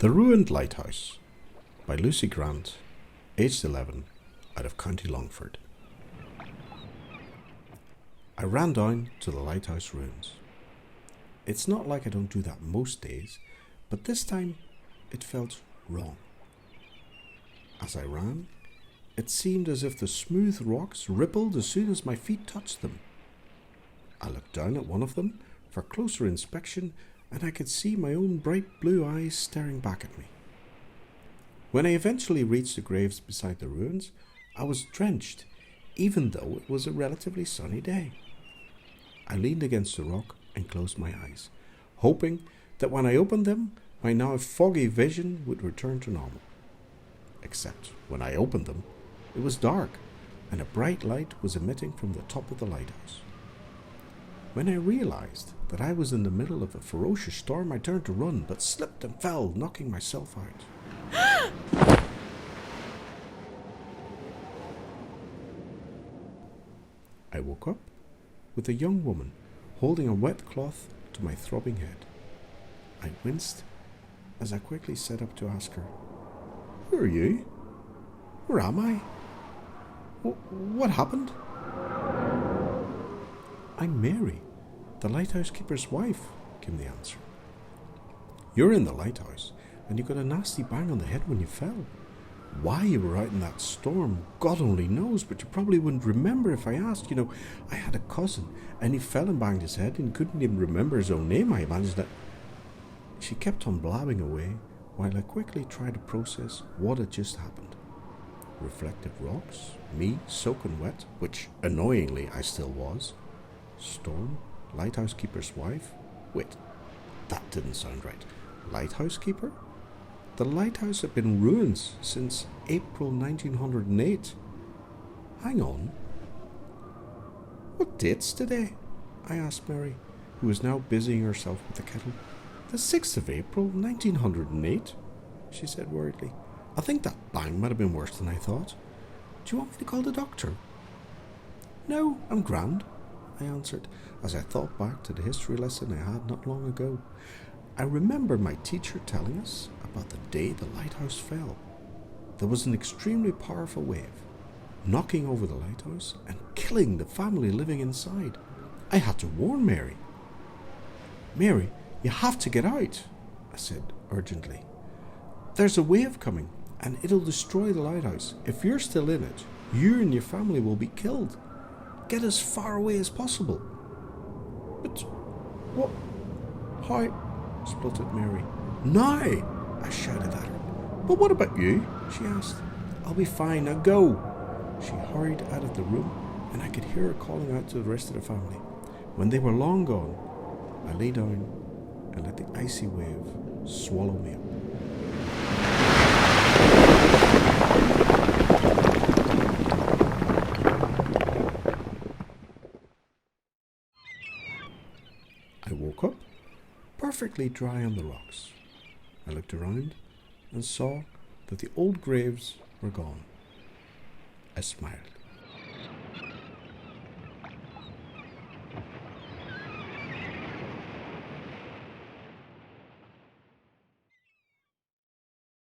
The Ruined Lighthouse by Lucy Grant, aged 11, out of County Longford. I ran down to the lighthouse ruins. It's not like I don't do that most days, but this time it felt wrong. As I ran, it seemed as if the smooth rocks rippled as soon as my feet touched them. I looked down at one of them for closer inspection, and I could see my own bright blue eyes staring back at me. When I eventually reached the graves beside the ruins, I was drenched, even though it was a relatively sunny day. I leaned against the rock and closed my eyes, hoping that when I opened them, my now foggy vision would return to normal. Except when I opened them, it was dark, and a bright light was emitting from the top of the lighthouse. When I realized that I was in the middle of a ferocious storm, I turned to run, but slipped and fell, knocking myself out. I woke up with a young woman holding a wet cloth to my throbbing head. I winced as I quickly sat up to ask her, "Who are you? Where am I? What happened?" "I'm Mary, the lighthouse keeper's wife," came the answer. "You're in the lighthouse, and you got a nasty bang on the head when you fell. Why you were out in that storm, God only knows, but you probably wouldn't remember if I asked. I had a cousin, and he fell and banged his head and couldn't even remember his own name. I imagined that." She kept on blabbing away while I quickly tried to process what had just happened. Reflective rocks, me soaking wet, which annoyingly I still was. Storm, lighthouse keeper's wife. Wait, that didn't sound right. Lighthouse keeper? The lighthouse had been in ruins since April 1908. Hang on. "What date's today?" I asked Mary, who was now busying herself with the kettle. "The 6th of April, 1908, she said worriedly. "I think that bang might have been worse than I thought. Do you want me to call the doctor?" "No, I'm grand," I answered, as I thought back to the history lesson I had not long ago. I remember my teacher telling us about the day the lighthouse fell. There was an extremely powerful wave, knocking over the lighthouse and killing the family living inside. I had to warn Mary. "Mary, you have to get out," I said urgently. "There's a wave coming, and it'll destroy the lighthouse. If you're still in it, you and your family will be killed. Get as far away as possible." "But what? How?" spluttered Mary. "Now!" I shouted at her. "But what about you?" she asked. "I'll be fine, now go." She hurried out of the room, and I could hear her calling out to the rest of the family. When they were long gone, I lay down and let the icy wave swallow me up. I woke up perfectly dry on the rocks. I looked around and saw that the old graves were gone. I smiled.